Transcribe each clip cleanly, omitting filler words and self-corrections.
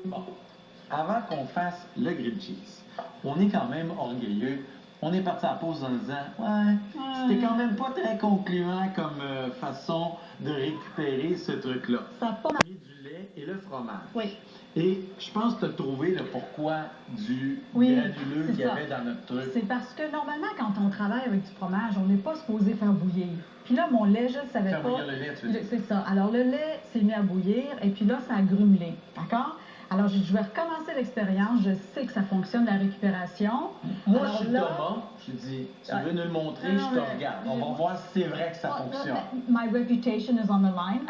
Bon, avant qu'on fasse le grilled cheese, on est quand même orgueilleux. On est parti à la pause en disant ouais, c'était quand même pas très concluant comme façon de récupérer ce truc-là. Ça a pas Du lait et le fromage. Oui. Et je pense que tu as trouvé le pourquoi du Oui, granuleux c'est qu'il y ça. avait dans notre truc. C'est parce que normalement, quand on travaille avec du fromage, on n'est pas supposé faire bouillir. Puis là, mon lait, je ne savais Faire pas. bouillir le lait, tu veux dire. C'est ça. Alors, le lait s'est mis à bouillir et puis là, ça a grumelé. D'accord? Alors, je vais recommencer l'expérience. Je sais que ça fonctionne, la récupération. Moi, Alors je suis là, Thomas. Je dis, tu veux nous le montrer, Non, je te mais- regarde. On va voir si c'est vrai que ça fonctionne. My reputation is on the line.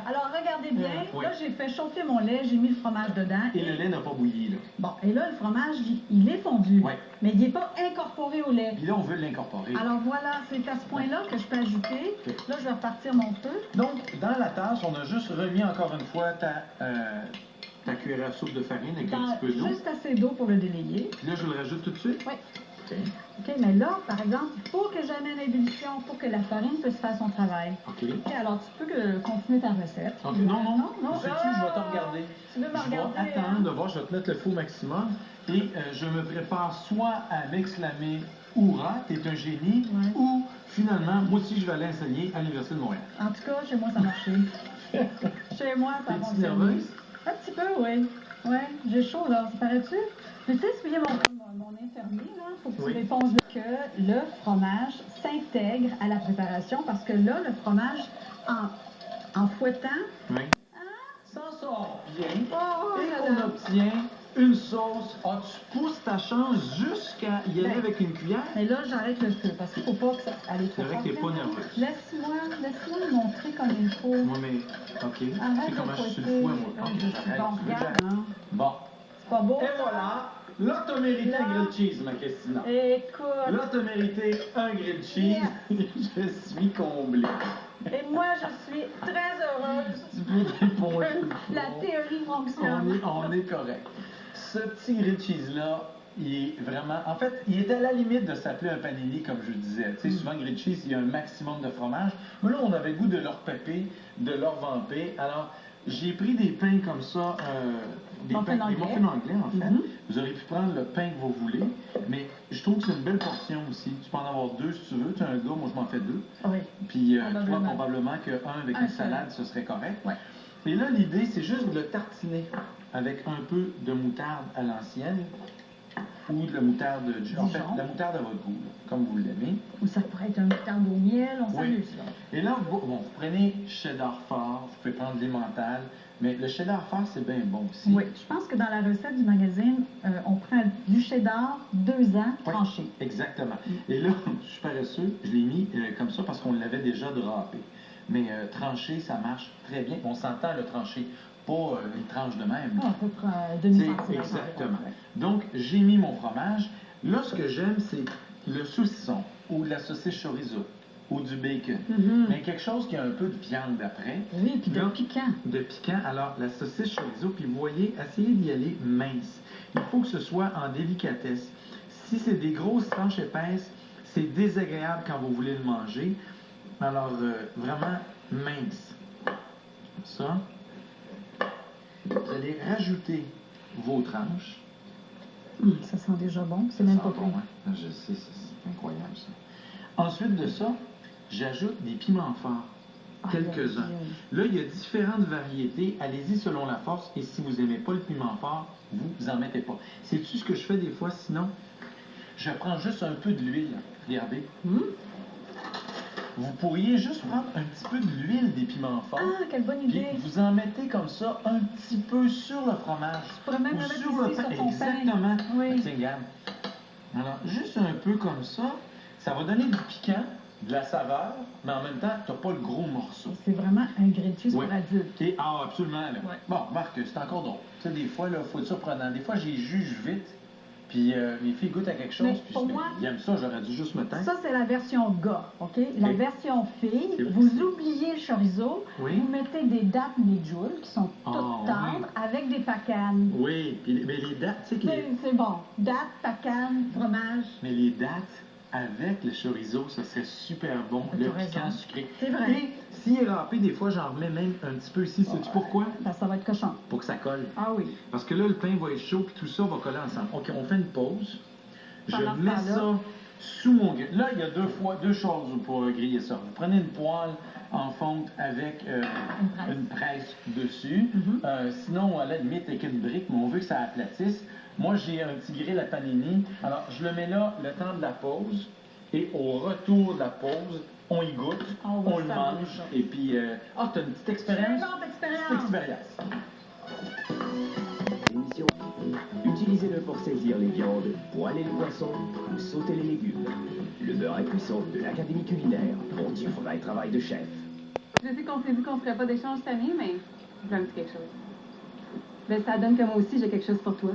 Alors, regardez bien. Oui. Là, j'ai fait chauffer mon lait, j'ai mis le fromage dedans. Et le lait n'a pas bouilli, là. Bon, et là, le fromage, il est fondu. Oui. Mais il n'est pas incorporé au lait. Puis là, on veut l'incorporer. Alors voilà, c'est à ce point-là que je peux ajouter. Ok. Là, je vais repartir mon feu. Donc, dans la tasse, on a juste remis encore une fois ta cuillère à soupe de farine avec un petit peu d'eau. Juste assez d'eau pour le délayer. Puis là, je le rajoute tout de suite. Oui. OK, mais là, par exemple, il faut que j'amène l'ébullition pour que la farine puisse faire son travail. OK. OK, alors tu peux continuer ta recette. OK, non. non. Sais-tu, je vais te regarder. Tu veux me regarder? Je vais attendre de voir, je vais te mettre le feu au maximum. Et je me prépare soit à m'exclamer « Hourra, t'es un génie Ouais. » ou finalement, moi aussi, je vais aller enseigner à l'Université de Montréal. En tout cas, chez moi, ça marchait. Chez moi, ça T'es-tu fonctionne. nerveuse? Un petit peu, oui. Oui, j'ai chaud, là. Ça paraît-tu? Mais tu sais, expliquer mon infirmier, là, faut que tu Oui. répondes que le fromage s'intègre à la préparation parce que là, le fromage, en fouettant, Oui. Ça sort bien. Oh, Et là qu'on là. obtient une sauce. Ah, tu pousses ta chance jusqu'à y aller Ben, avec une cuillère? mais là, j'arrête le feu parce qu'il ne faut pas que ça aille trop C'est vrai fort. que t'es pas nerveuse. Laisse-moi le montrer comme il faut. Moi, mais, OK. Arrête C'est de comment je suis fouetter. le fouet, moi. Ah, OK, je suis j'arrête. bon, Tu veux que regarde, j'arrête? hein. Bon. C'est pas beau? Et voilà. Là, t'as mérité Là. un grilled cheese, ma Christina. Écoute. Là, t'as mérité un grilled cheese. Je suis comblé. Et moi, je suis très heureuse Tu peux t'éponger que le la front. théorie fonctionne. On est correct. Ce petit grilled cheese-là, il est vraiment... En fait, il est à la limite de s'appeler un panini, comme je disais. Tu sais, souvent, grilled cheese, il y a un maximum de fromage. Mais là, on avait le goût de leur pépé, de leur vamper. Alors, j'ai pris des pains comme ça, des Muffins muffins anglais, en fait. Mhm. Vous aurez pu prendre le pain que vous voulez. Mais je trouve que c'est une belle portion aussi. Tu peux en avoir deux si tu veux. Tu es un gars, moi, je m'en fais deux. Oui. Puis, toi, Probablement. probablement qu'un avec Un une seul. salade, ce serait correct. Ouais. Et là, l'idée, c'est juste de le tartiner avec un peu de moutarde à l'ancienne ou de la moutarde, en fait, Dijon. la moutarde à votre goût, là, comme vous l'aimez. Ou ça pourrait être un moutarde au miel, on Oui. s'amuse, là. Et là, vous prenez cheddar fort, vous pouvez prendre l'emmental, mais le cheddar fort, c'est bien bon aussi. Oui, je pense que dans la recette du magazine, on prend du cheddar 2 ans Oui, tranché. exactement. Et là, je suis paresseux, je l'ai mis comme ça parce qu'on l'avait déjà drapé. Mais tranché, ça marche très bien. On s'entend le tranché, pas une tranche de même. Ah, à peu près C'est demi-centimètre. exactement. Donc, j'ai mis mon fromage. Là, ce que j'aime, c'est le saucisson ou de la saucisse chorizo ou du bacon. Mhm. Mais quelque chose qui a un peu de viande après. Oui, puis de Là, piquant. De piquant. Alors, la saucisse chorizo, puis vous voyez, essayez d'y aller mince. Il faut que ce soit en délicatesse. Si c'est des grosses tranches épaisses, c'est désagréable quand vous voulez le manger. Alors, vraiment mince. Ça. Vous allez rajouter vos tranches. Ça sent déjà bon, c'est même Ça pas sent bon, bon. hein? Je sais, c'est incroyable ça. Ensuite de ça, j'ajoute des piments forts. Quelques-uns. Aïe, aïe. Là, il y a différentes variétés. Allez-y selon la force. Et si vous n'aimez pas le piment fort, vous en mettez pas. Sais-tu ce que je fais des fois sinon? Je prends juste un peu de l'huile. Regardez. Vous pourriez juste prendre un petit peu de l'huile des piments forts. Ah, quelle bonne Puis idée. vous en mettez comme ça un petit peu sur le fromage. Tu pourrais même ou le mettre sur le ici, pain. sur ton pain. Exactement. Oui. Tiens, regarde. Alors, juste un peu comme ça, ça va donner du piquant, de la saveur, mais en même temps, tu n'as pas le gros morceau. C'est vraiment un grilled cheese Oui. pour adultes. Ah, absolument. Là. Ouais. Bon, Marc, c'est encore drôle. Tu sais, des fois, il faut être surprenant. Des fois, j'y juge vite, puis mes filles goûtent à quelque chose, Mais puis pour moi, ils aiment ça, j'aurais dû juste me taire. Ça, c'est la version gars, OK? La Ok. version fille, C'est- vous oubliez le chorizo, Oui. vous mettez des dattes medjool qui sont toutes Ah, tendres avec des pacanes. Oui, puis mais les dates, tu sais que C'est bon. Dattes, pacanes, fromage. mais les dates, avec le chorizo, ça serait super bon, Tu le as raison. piquant sucré. C'est vrai. Et s'il est râpé, des fois, j'en remets même un petit peu ici. Sais-tu pourquoi? Ça va être cochon. Pour que ça colle. Ah oui. Parce que là, le pain va être chaud, puis tout ça va coller ensemble. OK, on fait une pause. Je Pendant ce mets temps-là. ça sous mon grill. Là, il y a deux choses pour griller ça. Vous prenez une poêle en fonte avec une presse dessus. Sinon, à la limite, avec une brique, mais on veut que ça aplatisse. Moi, j'ai un petit grill à panini. Alors, je le mets là le temps de la pause. Et au retour de la pause, on y goûte, On va on le savourer mange. ça. Et puis, t'as une petite expérience? Très bonne expérience. Petite expérience. Émission. Utilisez-le pour saisir les viandes, poêler le poisson ou sauter les légumes. Le beurre à cuisson de l'Académie culinaire pour du vrai travail de chef. Je sais qu'on s'est dit qu'on ferait pas d'échange cette année, mais j'ai un petit quelque chose. Ben, ça donne que moi aussi, j'ai quelque chose pour toi.